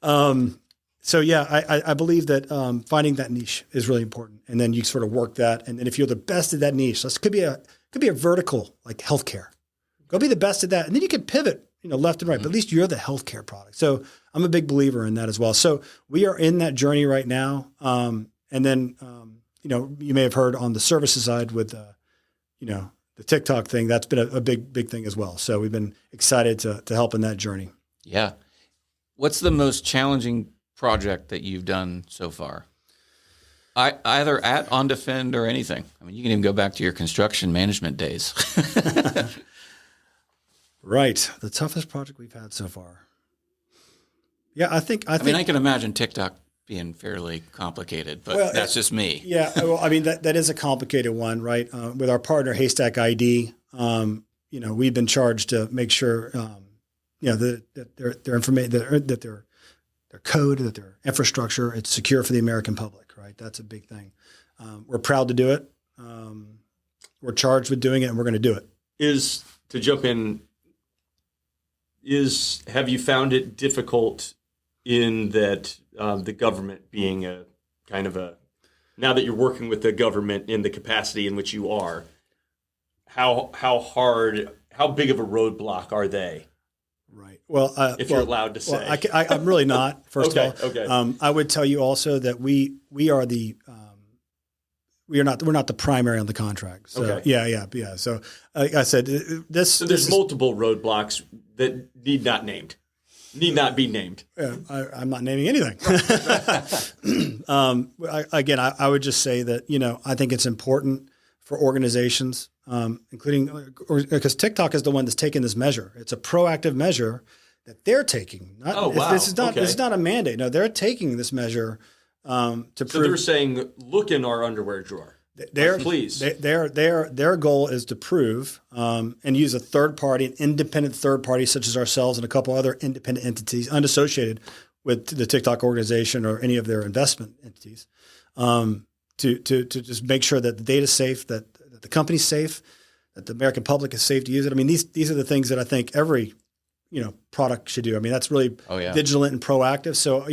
So yeah, I believe that finding that niche is really important, and then you sort of work that, and then if you're the best at that niche, this could be a vertical like healthcare. Go be the best at that, and then you can pivot. Left and right, but at least you're the healthcare product. So I'm a big believer in that as well. So we are in that journey right now. And then, you may have heard on the services side with, the TikTok thing, that's been a big thing as well. So we've been excited to help in that journey. Yeah. What's the most challenging project that you've done so far? Either at OnDefend or anything. I mean, you can even go back to your construction management days. Right. The toughest project we've had so far. Yeah, I think. I can imagine TikTok being fairly complicated, but that's just me. Yeah. Well, I mean, that is a complicated one, right? With our partner Haystack ID, we've been charged to make sure, that their information, that their code, that their infrastructure, it's secure for the American public, right? That's a big thing. We're proud to do it. We're charged with doing it, and we're going to do it. To jump in, have you found it difficult in that the government being a kind of now that you're working with the government in the capacity in which you are, how big of a roadblock are they? Right. Well, if you're allowed to say, I'm really not. First okay, of all, okay. I would tell you also that we are the we're not the primary on the contract. So, okay. Yeah. So, like I said, there's multiple roadblocks that need not named. need not be named. Yeah, I'm not naming anything. I would just say that, I think it's important for organizations, including because TikTok is the one that's taken this measure. It's a proactive measure that they're taking. This is not a mandate. No, they're taking this measure to prove. So they're saying, look in our underwear drawer. Please. Their goal is to prove and use a third party, an independent third party such as ourselves and a couple other independent entities unassociated with the TikTok organization or any of their investment entities, to just make sure that the data is safe, that the company's safe, that the American public is safe to use it. I mean, these are the things that I think every product should do. I mean, that's really vigilant and proactive. So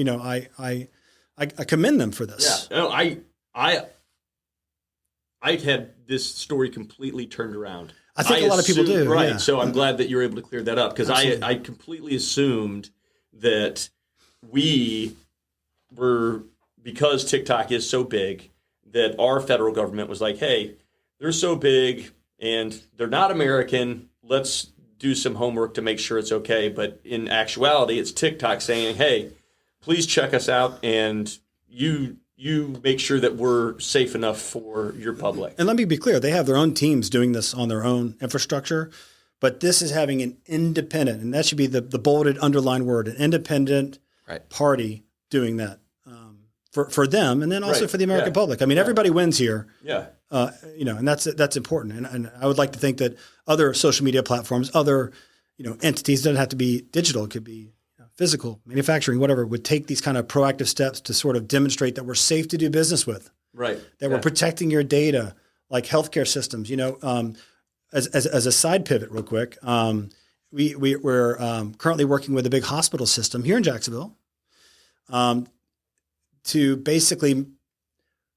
I commend them for this. Yeah, no, I had this story completely turned around. I think a lot of people do. Right. Yeah. So I'm glad that you're able to clear that up because I completely assumed that we were, because TikTok is so big, that our federal government was like, hey, they're so big and they're not American. Let's do some homework to make sure it's okay. But in actuality, it's TikTok saying, hey, please check us out and you make sure that we're safe enough for your public. And let me be clear, they have their own teams doing this on their own infrastructure, but this is having an independent, and that should be the bolded underlined word, an independent party doing that for them, and then also for the American public. I mean, everybody wins here. Yeah. And that's important. And I would like to think that other social media platforms, other, entities, doesn't have to be digital. It could be physical, manufacturing, whatever, would take these kind of proactive steps to sort of demonstrate that we're safe to do business with. Right. That we're protecting your data, like healthcare systems. As a side pivot real quick, we're currently working with a big hospital system here in Jacksonville to basically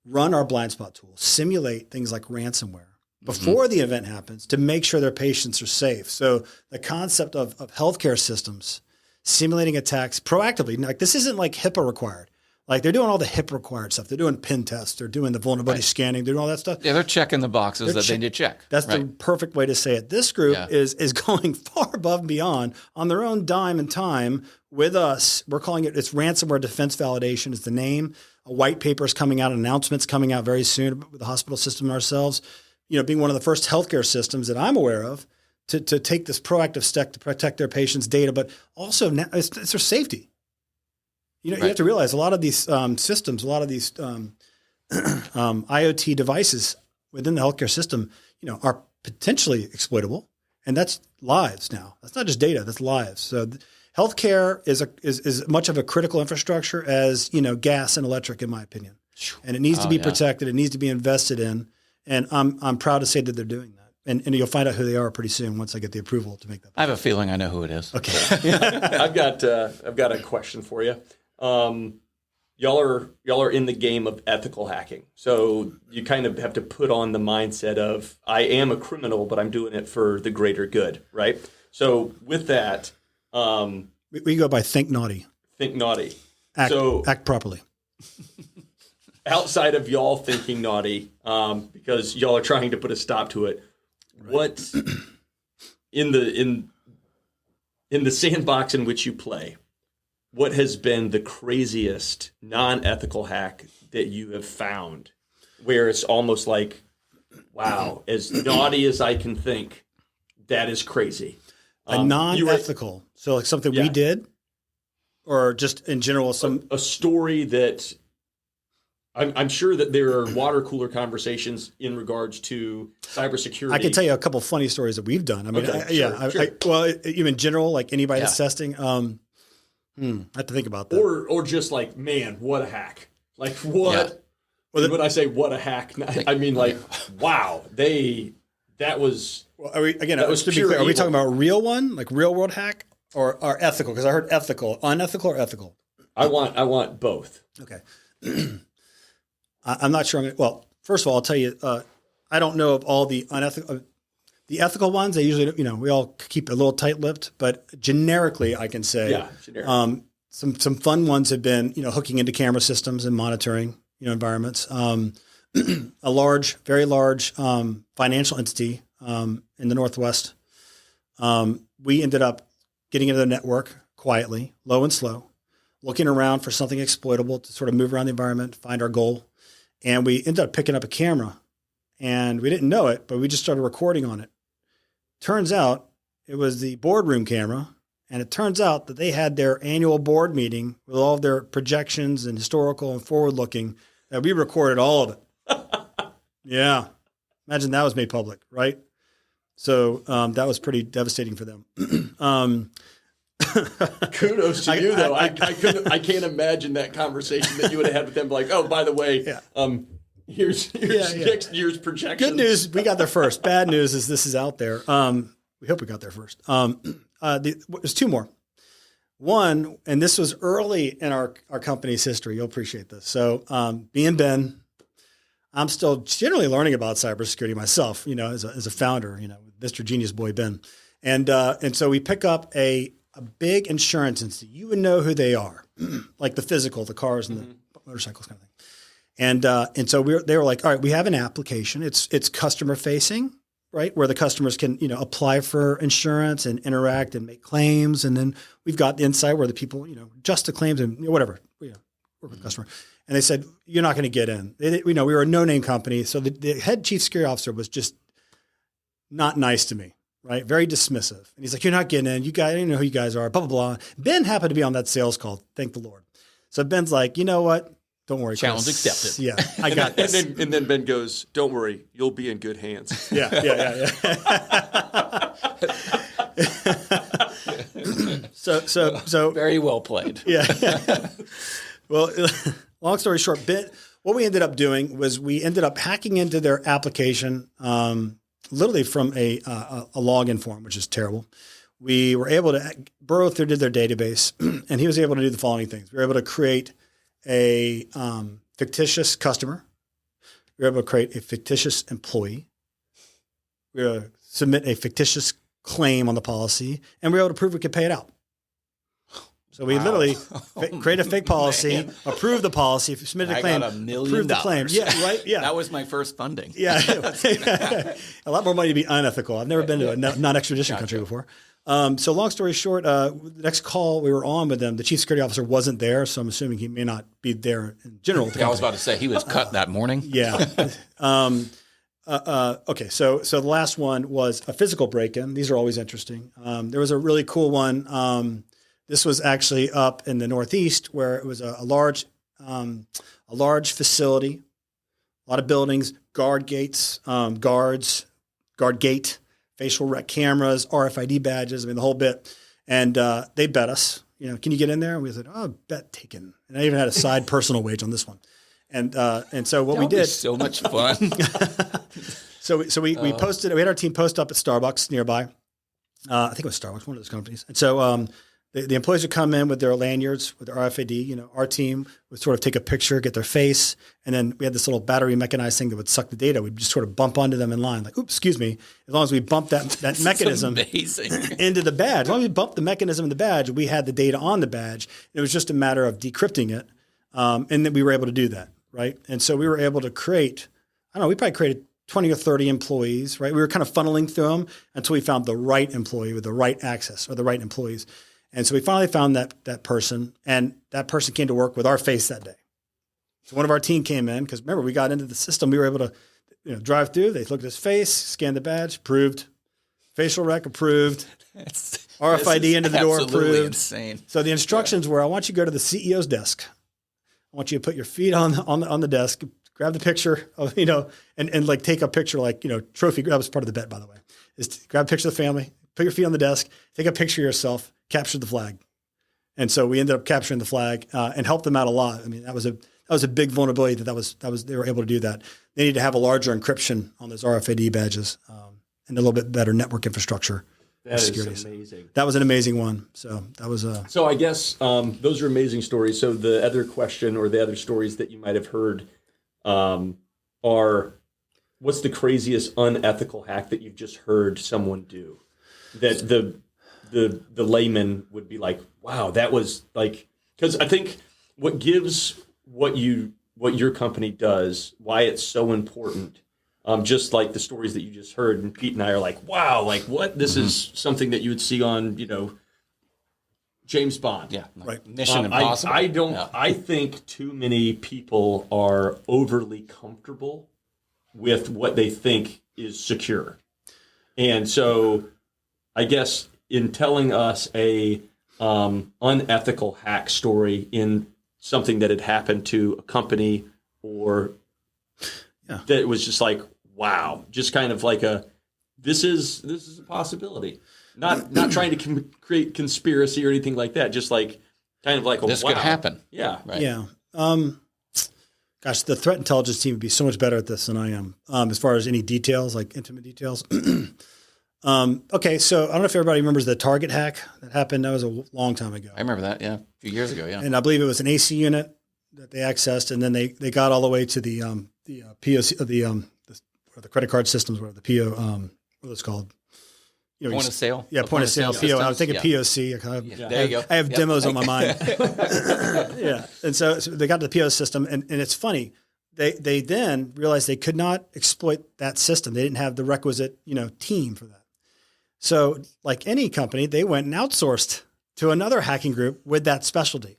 run our blind spot tool, simulate things like ransomware before the event happens to make sure their patients are safe. So the concept of healthcare systems simulating attacks proactively. Like, this isn't like HIPAA required. Like, they're doing all the HIPAA required stuff. They're doing pen tests. They're doing the vulnerability scanning. They're doing all that stuff. Yeah, they're checking the boxes that they need to check. That's the perfect way to say it. This group is going far above and beyond on their own dime and time with us. We're calling it's ransomware defense validation is the name. A white paper is coming out, announcements coming out very soon with the hospital system and ourselves. Being one of the first healthcare systems that I'm aware of to take this proactive step to protect their patients' data, but also it's their safety. You have to realize a lot of these systems, a lot of these IoT devices within the healthcare system, are potentially exploitable, and that's lives now. That's not just data; that's lives. So, healthcare is as much of a critical infrastructure as gas and electric, in my opinion, and it needs to be protected. It needs to be invested in, and I'm proud to say that they're doing that. And you'll find out who they are pretty soon once I get the approval to make that. I have a feeling I know who it is. Okay. I've got a question for you. Y'all are in the game of ethical hacking, so you kind of have to put on the mindset of I am a criminal, but I'm doing it for the greater good, right? So with that, we go by think naughty. Think naughty. Act properly. Outside of y'all thinking naughty, because y'all are trying to put a stop to it. Right. What in the sandbox in which you play? What has been the craziest non-ethical hack that you have found where it's almost like, wow, as naughty as I can think, that is crazy? A non-ethical, so like something we did, or just in general, a story that I'm sure that there are water cooler conversations in regards to cybersecurity. I can tell you a couple of funny stories that we've done. I mean, sure. Even in general, like anybody that's testing. I have to think about that. Or just like, man, what a hack. Like, what? Yeah. Well, when I say what a hack, I mean, like, wow, that was. Well, are we be clear, are we talking about a real one, like real world hack, or ethical? Because I heard ethical, unethical, or ethical. I want both. Okay. I'm not sure. Well, first of all, I'll tell you, I don't know of all the unethical. The ethical ones, they usually, we all keep a little tight-lipped, but generically, I can say, some fun ones have been, hooking into camera systems and monitoring, environments. A very large financial entity in the Northwest. We ended up getting into the network quietly, low and slow, looking around for something exploitable to sort of move around the environment, find our goal. And we ended up picking up a camera, and we didn't know it, but we just started recording on it. Turns out it was the boardroom camera. And it turns out that they had their annual board meeting with all of their projections and historical and forward looking, that we recorded all of it. Yeah. Imagine that was made public, right? So that was pretty devastating for them. Kudos to you, though. I can't imagine that conversation that you would have had with them. Like, oh, by the way, here's next year's projection. Good news, we got there first. Bad news is this is out there. We hope we got there first. There's two more. One, and this was early in our company's history. You'll appreciate this. So me and Ben, I'm still generally learning about cybersecurity myself, as a founder, Mr. Genius Boy Ben. And so we pick up a big insurance institute. You would know who they are, like the physical, the cars and the motorcycles kind of thing. And so they were like, all right, we have an application. It's customer facing, right? Where the customers can, apply for insurance and interact and make claims. And then we've got the inside where the people, adjust the claims and whatever, work with the customer. And they said, you're not going to get in. We were a no-name company. So the head chief security officer was just not nice to me, right? Very dismissive. And he's like, you're not getting in. You guys, I don't know who you guys are, blah, blah, blah. Ben happened to be on that sales call. Thank the Lord. So Ben's like, you know what? Don't worry. Challenge Chris. accepted. Yeah, I got this. And then Ben goes, don't worry, you'll be in good hands. Yeah. So Very well played. Yeah. Well, long story short, what we ended up doing was we ended up hacking into their application, literally from a login form, which is terrible. We were able to burrow through their database, and he was able to do the following things. We were able to create a fictitious customer. We were able to create a fictitious employee. We were able to submit a fictitious claim on the policy, and we were able to prove we could pay it out. So we literally create a fake policy, approve the policy, submit a claim, got $1 million. approve the claim. Yeah, right. Yeah, That was my first funding. yeah. A lot more money to be unethical. I've never been to a non-extradition country before. So long story short, the next call we were on with them, the chief security officer wasn't there, so I'm assuming he may not be there in general. I was about to say he was cut that morning. Yeah. Okay. So the last one was a physical break-in. These are always interesting. There was a really cool one. This was actually up in the Northeast, where it was a large facility, a lot of buildings, guard gates, guard gate, facial rec cameras, RFID badges. I mean, the whole bit. And they bet us. Can you get in there? And we said, oh, bet taken. And I even had a side personal wage on this one. And so what we did, so much fun. so we posted. We had our team post up at Starbucks nearby. I think it was Starbucks, one of those companies. And so the employees would come in with their lanyards, with their RFID. Our team would sort of take a picture, get their face, and then we had this little battery mechanized thing that would suck the data. We'd just sort of bump onto them in line, like, oops, excuse me. As long as we bump that mechanism into the badge, as long as we bumped the mechanism in the badge, we had the data on the badge. It was just a matter of decrypting it, and then we were able to do that, right? And so we were able to create, I don't know, we probably created 20 or 30 employees, right? We were kind of funneling through them until we found the right employee with the right access or the right employees. And so we finally found that person, and that person came to work with our face that day. So one of our team came in, because remember, we got into the system. We were able to drive through. They looked at his face, scanned the badge, approved. Facial rec, approved. RFID into the door, approved. Insane. So the instructions were, I want you to go to the CEO's desk. I want you to put your feet on the desk, grab the picture of, and like take a picture like, trophy. That was part of the bet, by the way, is to grab a picture of the family, put your feet on the desk, take a picture of yourself, capture the flag. And so we ended up capturing the flag and helped them out a lot. I mean, that was a big vulnerability that was they were able to do that. They need to have a larger encryption on those RFID badges and a little bit better network infrastructure. That is amazing. That was an amazing one. So that was So I guess those are amazing stories. So the other question or the other stories that you might have heard are, what's the craziest unethical hack that you've just heard someone do that the layman would be like, wow, that was like, because I think what gives what your company does, why it's so important, just like the stories that you just heard, and Pete and I are like, wow, like what? This is something that you would see on, James Bond. Yeah, like Right. Mission Impossible. I don't. Yeah. I think too many people are overly comfortable with what they think is secure, and so I guess in telling us a unethical hack story in something that had happened to a company or that was just like, wow, just kind of like this is a possibility. Not trying to create conspiracy or anything like that. Just like kind of like This wow. could happen. Yeah. Right. Yeah. Gosh, the threat intelligence team would be so much better at this than I am, as far as any details, like intimate details. Okay, so I don't know if everybody remembers the Target hack that happened. That was a long time ago. I remember that. Yeah, a few years ago. Yeah. And I believe it was an AC unit that they accessed, and then they got all the way to the POC, the credit card systems, whatever the PO, what it's called. You know, Point of sale. Yeah, point of sale. PO. I was thinking Yeah. POC. There you go. I have Yep. demos on my mind. Yeah, and so they got to the PO system, and it's funny. They then realized they could not exploit that system. They didn't have the requisite team for that. So, like any company, they went and outsourced to another hacking group with that specialty.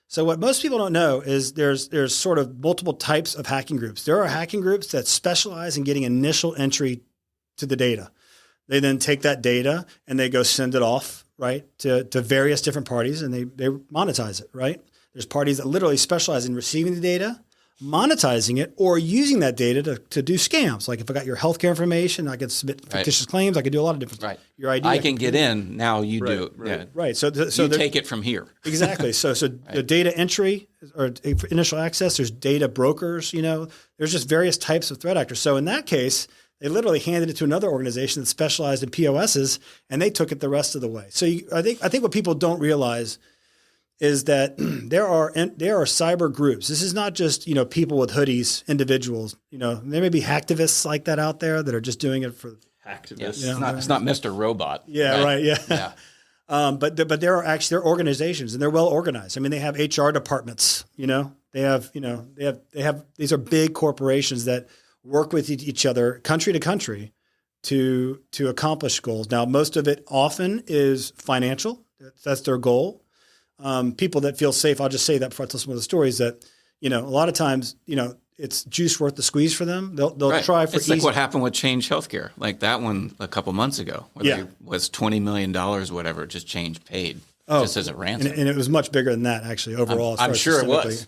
So, what most people don't know is there's sort of multiple types of hacking groups. There are hacking groups that specialize in getting initial entry to the data. They then take that data and they go send it off, right, to various different parties, and they monetize it, right? There's parties that literally specialize in receiving the data, monetizing it, or using that data to do scams. Like if I got your healthcare information, I could submit fictitious claims. I could do a lot of different stuff. Right. Your ID. I can get in. Now you do it. Right. Yeah. Right. So You take it from here. Exactly. So the data entry or initial access, there's data brokers, there's just various types of threat actors. So in that case, they literally handed it to another organization that specialized in POSs, and they took it the rest of the way. So I think what people don't realize is that there are cyber groups. This is not just people with hoodies, individuals. There may be hacktivists like that out there that are just doing it for Hacktivists. Yeah. It's not Mr. Robot. Yeah, right. Yeah. Yeah. But there are actually organizations, and they're well organized. I mean, they have HR departments. They have these are big corporations that work with each other, country to country, to accomplish goals. Now, most of it often is financial. That's their goal. People that feel safe, I'll just say that before I tell some of the stories, that a lot of times it's juice worth the squeeze for them. They'll try for it's easy. like what happened with Change Healthcare, like that one a couple months ago, where they was $20 million, whatever, just Change paid just as a ransom. And it was much bigger than that, actually, overall. I'm sure it was.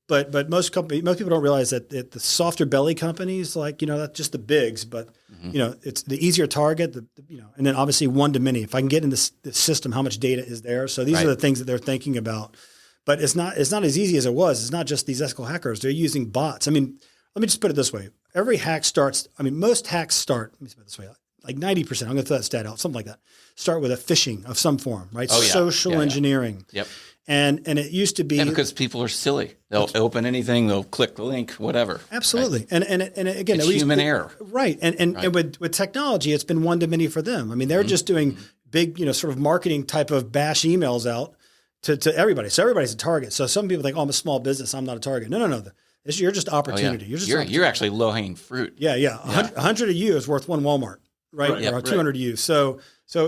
But most people don't realize that the softer belly companies, like that's just the bigs. But it's the easier target. And then obviously one to many. If I can get in this system, how much data is there? So these are the things that they're thinking about. But it's not as easy as it was. It's not just these ethical hackers. They're using bots. I mean, let me just put it this way: every hack starts. I mean, most hacks start. Let me put it this way: like 90%. I'm going to throw that stat out. Something like that. Start with a phishing of some form, right? Oh, yeah. Social engineering. Yep. And it used to be because people are silly. They'll open anything. They'll click the link, whatever. Absolutely. Right? And again, it's human error. Right. And with technology, it's been one to many for them. I mean, they're just doing big, sort of marketing type of bash emails out to everybody. So everybody's a target. So some people think, oh, I'm a small business, I'm not a target. No. You're just opportunity. You're actually low hanging fruit. Yeah. 100 of you is worth one Walmart, right? Or 200 of you. So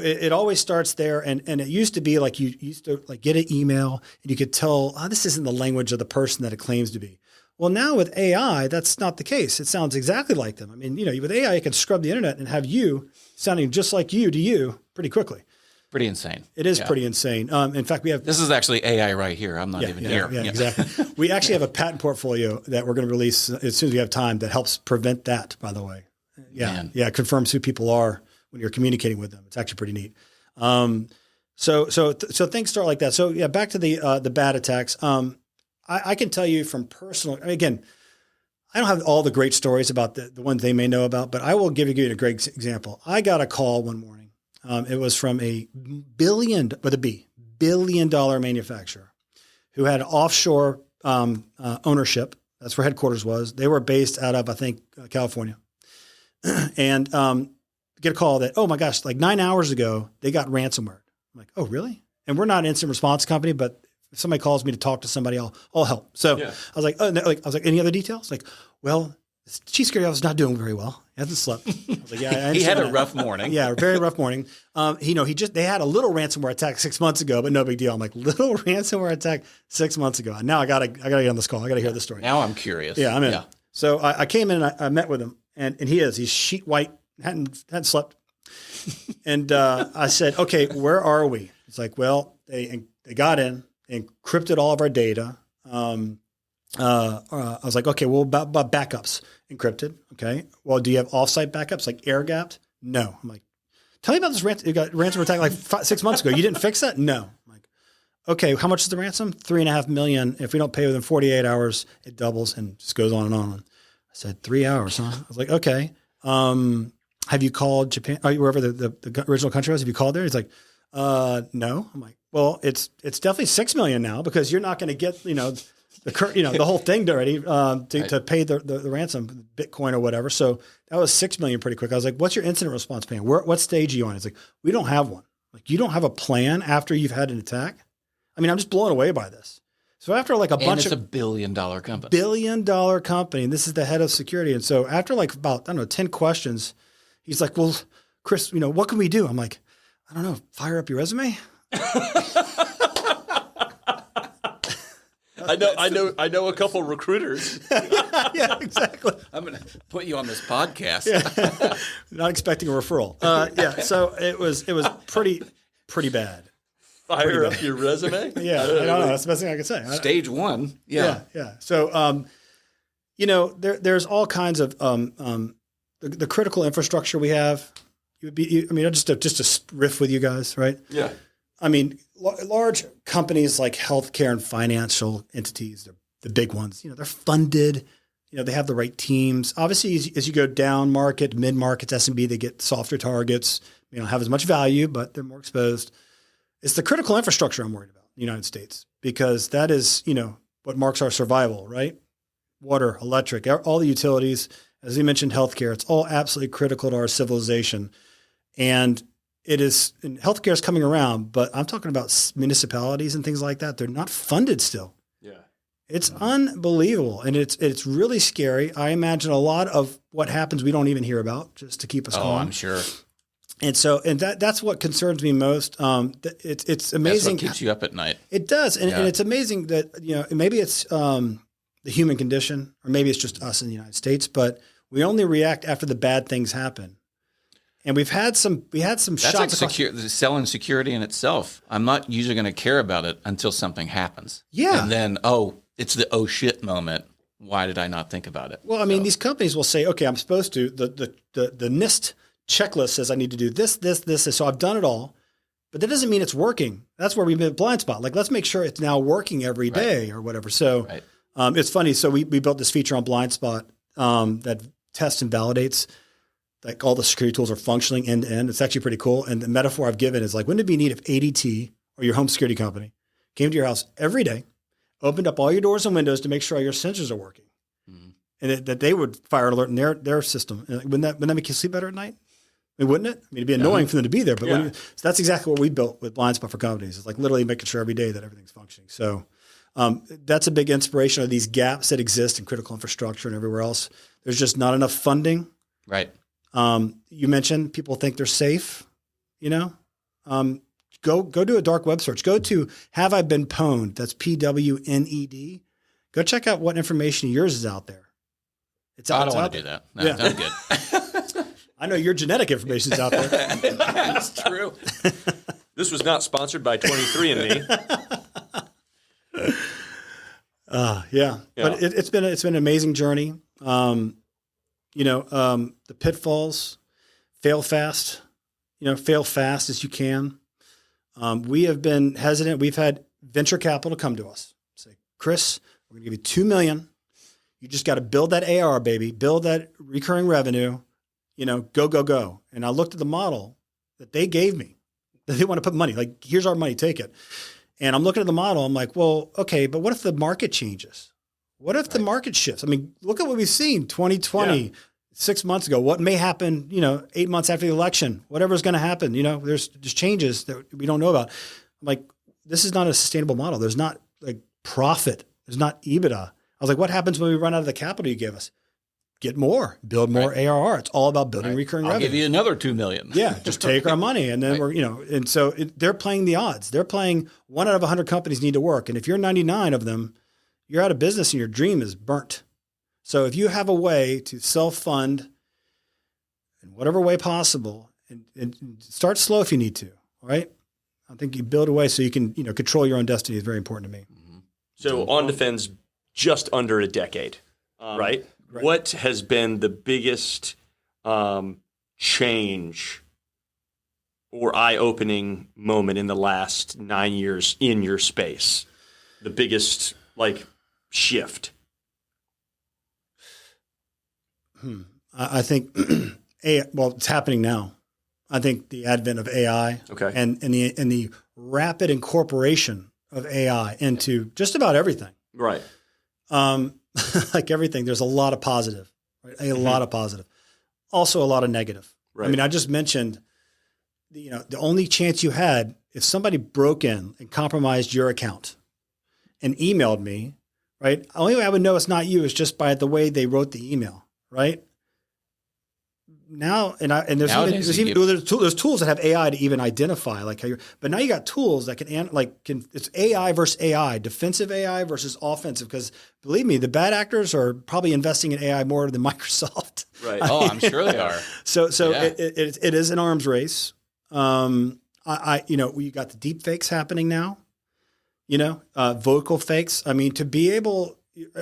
it always starts there, and it used to be like you used to like get an email and you could tell, this isn't the language of the person that it claims to be. Well, now with AI, that's not the case. It sounds exactly like them. I mean, with AI, you can scrub the internet and have you sounding just like you to you pretty quickly. Pretty insane. It is pretty insane. In fact, we have this is actually AI right here. I'm not even here. Yeah, exactly. We actually have a patent portfolio that we're going to release as soon as we have time that helps prevent that. By the way, it confirms who people are when you're communicating with them. It's actually pretty neat. So things start like that. So yeah, back to the bad attacks. I can tell you from personal. Again, I don't have all the great stories about the ones they may know about, but I will give you a great example. I got a call one morning. It was from a billion dollar manufacturer who had offshore ownership. That's where headquarters was. They were based out of, I think, California. And get a call that, oh my gosh, like 9 hours ago, they got ransomware. I'm like, oh, really? And we're not an instant response company, but if somebody calls me to talk to somebody, I'll help. So I was like, any other details? Like, well, the chief security officer is not doing very well. Hasn't slept. I was like, yeah, I He had understand a that. rough morning. Yeah, a very rough morning. They had a little ransomware attack 6 months ago, but no big deal. I'm like, little ransomware attack 6 months ago. Now I gotta get on this call. I gotta hear the story. Now I'm curious. Yeah, I'm in. So I came in and I met with him, and he's sheet white, hadn't slept. And I said, okay, where are we? It's like, well, they got in, encrypted all of our data. I was like, okay, well, about backups, encrypted. Okay. Well, do you have offsite backups like air gapped? No. I'm like, tell me about this ransomware attack like 6 months ago. You didn't fix that? No. I'm like, okay, how much is the ransom? $3.5 million. If we don't pay within 48 hours, it doubles and just goes on and on. I said, 3 hours, huh? I was like, okay. Have you called Japan? Wherever the original country was? Have you called there? He's like, no. I'm like, well, it's definitely 6 million now because you're not going to get, the whole thing already to pay the ransom, Bitcoin or whatever. So that was 6 million pretty quick. I was like, what's your incident response plan? What stage are you on? It's like, we don't have one. Like, you don't have a plan after you've had an attack. I mean, I'm just blown away by this. So after like a bunch it's of $1 billion company. $1 billion company, and this is the head of security. And so after like about, 10 questions, he's like, well, Chris, what can we do? I'm like, I don't know, fire up your resume. I know a couple recruiters. Yeah, exactly. I'm going to put you on this podcast. Yeah. Not expecting a referral. So it was pretty bad. Fire up your resume? Yeah, I don't know. That's the best thing I can say. Stage one. Yeah. So, there's all kinds of the critical infrastructure we have. Just to riff with you guys, right? Yeah. I mean, large companies like healthcare and financial entities, they're the big ones. They're funded. They have the right teams. Obviously, as you go down market, mid markets, SMB, they get softer targets. They don't have as much value, but they're more exposed. It's the critical infrastructure I'm worried about in the United States because that is, what marks our survival, right? Water, electric, all the utilities. As we mentioned, healthcare, it's all absolutely critical to our civilization. And healthcare is coming around, but I'm talking about municipalities and things like that. They're not funded still. Yeah. It's unbelievable. And it's really scary. I imagine a lot of what happens we don't even hear about just to keep us calm. Oh, I'm sure. And that's what concerns me most. It's amazing. That's what keeps you up at night. It does. And it's amazing that, maybe it's the human condition or maybe it's just us in the United States, but we only react after the bad things happen. And we had some That's shocks. like selling security in itself. I'm not usually going to care about it until something happens. Yeah. And then, it's the oh shit moment. Why did I not think about it? Well, these companies will say, okay, I'm supposed to, the NIST checklist says I need to do this. So I've done it all, but that doesn't mean it's working. That's where we've been blind spot. Like, let's make sure it's now working every day or whatever. So it's funny. So we built this feature on blind spot that tests and validates like all the security tools are functioning end to end. It's actually pretty cool. And the metaphor I've given is like, wouldn't it be neat if ADT or your home security company came to your house every day, opened up all your doors and windows to make sure all your sensors are working, and that they would fire an alert in their system? Wouldn't that make you sleep better at night? Wouldn't it? It'd be annoying for them to be there, but so that's exactly what we built with blind spot for companies. It's like literally making sure every day that everything's functioning. So that's a big inspiration of these gaps that exist in critical infrastructure and everywhere else. There's just not enough funding. Right. You mentioned people think they're safe, go do a dark web search. Go to Have I Been Pwned? That's PWNED. Go check out what information of yours is out there. I don't want to do that. No, I'm good. I know your genetic information is out there. That's true. This was not sponsored by 23andMe. But it's been an amazing journey. The pitfalls, fail fast as you can. We have been hesitant. We've had venture capital come to us, say, Chris, we're going to give you $2 million. You just got to build that AR, baby, build that recurring revenue, go. And I looked at the model that they gave me, that they want to put money, like, here's our money, take it. And I'm looking at the model. I'm like, well, okay, but what if the market changes? What if the market shifts? Look at what we've seen 2020, 6 months ago. What may happen, 8 months after the election, whatever's going to happen, there's just changes that we don't know about. I'm like, this is not a sustainable model. There's not like profit. There's not EBITDA. I was like, what happens when we run out of the capital you give us? get more, build more ARR. It's all about building recurring I'll revenue. give you another $2 million. Yeah, just take our money, and then we're, and so they're playing the odds. They're playing 1 out of 100 companies need to work, and if you're 99 of them, you're out of business and your dream is burnt. So if you have a way to self-fund in whatever way possible, and start slow if you need to, all right? I think you build a way so you can, control your own destiny is very important to me. So OnDefend's just under a decade, right? What has been the biggest change or eye-opening moment in the last 9 years in your space? The biggest shift? I think it's happening now. I think the advent of AI and the rapid incorporation of AI into just about everything. Right. Like everything, there's a lot of positive, right? A lot of positive. Also a lot of negative. Right. I mean, I just mentioned, the only chance you had if somebody broke in and compromised your account and emailed me, right? The only way I would know it's not you is just by the way they wrote the email, right? Now, there's tools that have AI to even identify but now you got tools that it's AI versus AI, defensive AI versus offensive. Because believe me, the bad actors are probably investing in AI more than Microsoft. Right. I'm sure they are. So it is an arms race. We got the deep fakes happening now, vocal fakes. I mean,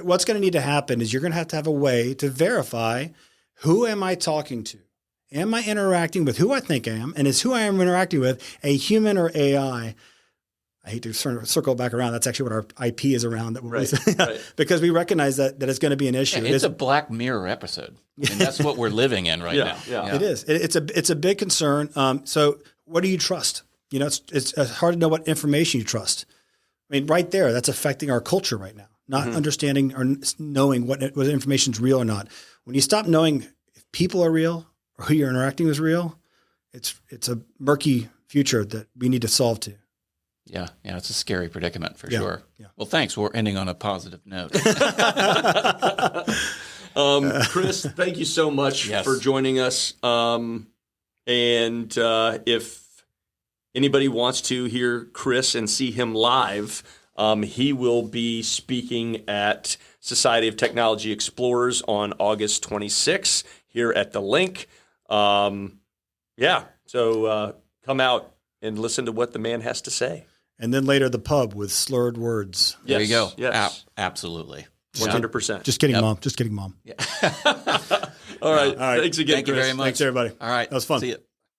what's going to need to happen is you're going to have a way to verify, who am I talking to? Am I interacting with who I think I am? And is who I am interacting with a human or AI? I hate to circle back around. That's actually what our IP is around. Right. Because we recognize that it's going to be an issue. Yeah, it's a Black Mirror episode. And that's what we're living in right now. Yeah. It is. It's a big concern. So what do you trust? It's hard to know what information you trust. I mean, right there, that's affecting our culture right now. Not understanding or knowing what information is real or not. When you stop knowing if people are real or who you're interacting with is real, it's a murky future that we need to solve to. Yeah, it's a scary predicament for sure. Yeah. Well, thanks. We're ending on a positive note. Chris, thank you so much for joining us. And if anybody wants to hear Chris and see him live, he will be speaking at Society of Technology Explorers on August 26th here at the Link. So come out and listen to what the man has to say. And then later the pub with slurred words. There you go. Yes. Absolutely. 100%. Just kidding, Mom. Just kidding, Mom. Yeah. All right. Thanks again, Thank you Chris. very much. Thanks, everybody. All right. That was fun. See you.